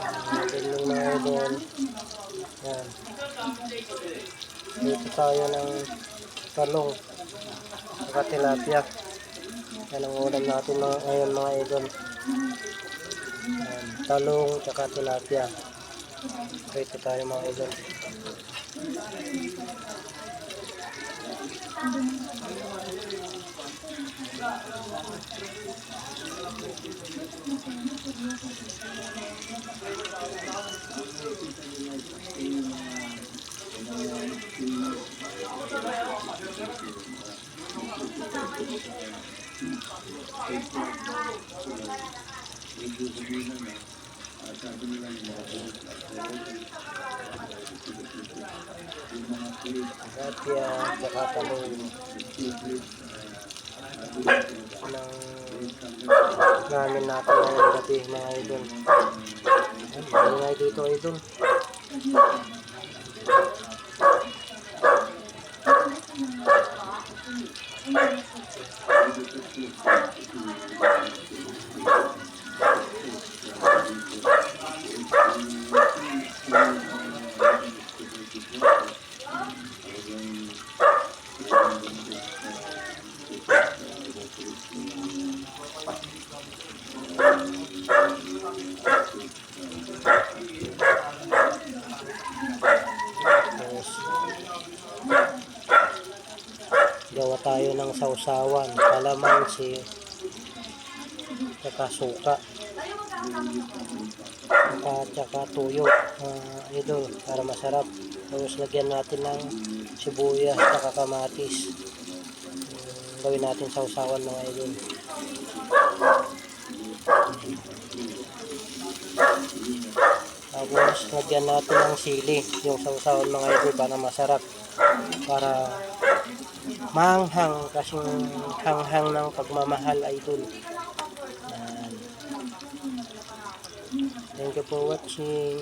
Natin yung mga idol. Yan. Dito tayo ng talong saka tilapia. Yan ang ulam natin ngayon mga idol. Yan. Talong saka tilapia. Dito tayo mga idol. Tilapia saka talong namin natin ngayong gabi mga idol. Maingay dito idol. Gawa tayo ng sausawan, kalamansi, tsaka suka, tsaka tuyo, idol, para masarap. Tapos lagyan natin ng sibuyas, tsaka kamatis. Gawin natin sausawan mga idol. Tapos lagyan natin ng sili, yung sausawan mga idol, para masarap. Para manghang, kasing hanghang ng pagmamahal idol. Thank you for watching.